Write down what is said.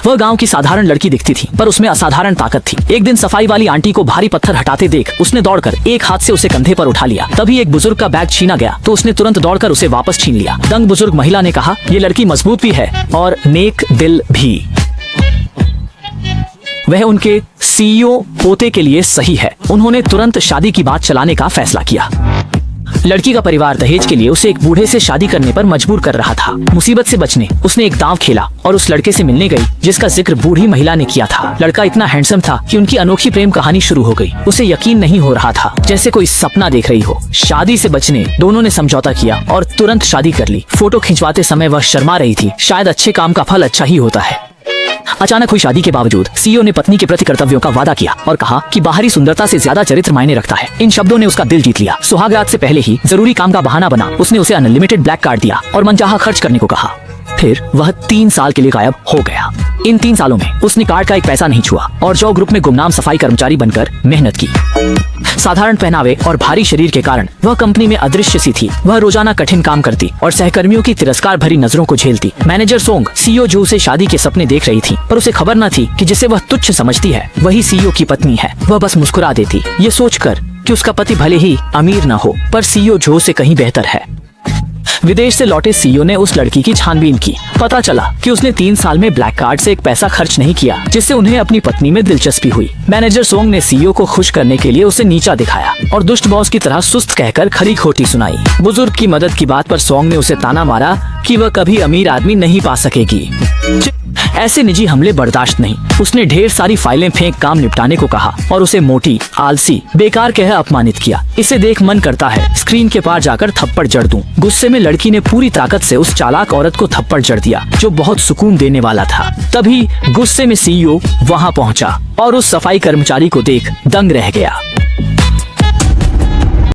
वह गांव की साधारण लड़की दिखती थी, पर उसमें असाधारण ताकत थी। एक दिन सफाई वाली आंटी को भारी पत्थर हटाते देख उसने दौड़कर एक हाथ से उसे कंधे पर उठा लिया। तभी एक बुजुर्ग का बैग छीना गया तो उसने तुरंत दौड़कर उसे वापस छीन लिया। दंग बुजुर्ग महिला ने कहा, ये लड़की मजबूत भी है और नेक दिल भी। वह उनके सीईओ पोते के लिए सही है। उन्होंने तुरंत शादी की बात चलाने का फैसला किया। लड़की का परिवार दहेज के लिए उसे एक बूढ़े से शादी करने पर मजबूर कर रहा था। मुसीबत से बचने उसने एक दांव खेला और उस लड़के से मिलने गई जिसका जिक्र बूढ़ी महिला ने किया था। लड़का इतना हैंडसम था कि उनकी अनोखी प्रेम कहानी शुरू हो गई। उसे यकीन नहीं हो रहा था, जैसे कोई सपना देख रही हो। शादी से बचने दोनों ने समझौता किया और तुरंत शादी कर ली। फोटो खिंचवाते समय वह शर्मा रही थी। शायद अच्छे काम का फल अच्छा ही होता है। अचानक हुई शादी के बावजूद सीईओ ने पत्नी के प्रति कर्तव्यों का वादा किया और कहा कि बाहरी सुंदरता से ज्यादा चरित्र मायने रखता है। इन शब्दों ने उसका दिल जीत लिया। सुहागरात से पहले ही जरूरी काम का बहाना बना उसने उसे अनलिमिटेड ब्लैक कार्ड दिया और मनचाहा खर्च करने को कहा। फिर वह 3 साल के लिए गायब हो गया। इन 3 सालों में उसने कार्ड का एक पैसा नहीं छुआ और जॉ ग्रुप में गुमनाम सफाई कर्मचारी बनकर मेहनत की। साधारण पहनावे और भारी शरीर के कारण वह कंपनी में अदृश्य सी थी। वह रोजाना कठिन काम करती और सहकर्मियों की तिरस्कार भरी नजरों को झेलती। मैनेजर सोंग सीईओ जो से शादी के सपने देख रही थी, पर उसे खबर न थी कि जिसे वह तुच्छ समझती है वही सीईओ की पत्नी है। वह बस मुस्कुरा देती, ये सोचकर कि उसका पति भले ही अमीर न हो पर सीईओ जो से कहीं बेहतर है। विदेश से लौटे सीईओ ने उस लड़की की छानबीन की। पता चला कि उसने 3 साल में ब्लैक कार्ड से एक पैसा खर्च नहीं किया, जिससे उन्हें अपनी पत्नी में दिलचस्पी हुई। मैनेजर सोंग ने सीईओ को खुश करने के लिए उसे नीचा दिखाया और दुष्ट बॉस की तरह सुस्त कहकर खरी खोटी सुनाई। बुजुर्ग की मदद की बात पर सोंग ने उसे ताना मारा कि वह कभी अमीर आदमी नहीं पा सकेगी। ऐसे निजी हमले बर्दाश्त नहीं। उसने ढेर सारी फाइलें फेंक काम निपटाने को कहा और उसे मोटी, आलसी, बेकार कह अपमानित किया। इसे देख मन करता है स्क्रीन के पार जाकर थप्पड़ जड़ दूं। गुस्से में लड़की ने पूरी ताकत से उस चालाक औरत को थप्पड़ जड़ दिया जो बहुत सुकून देने वाला था। तभी गुस्से में सीईओ वहां पहुंचा और उस सफाई कर्मचारी को देख दंग रह गया।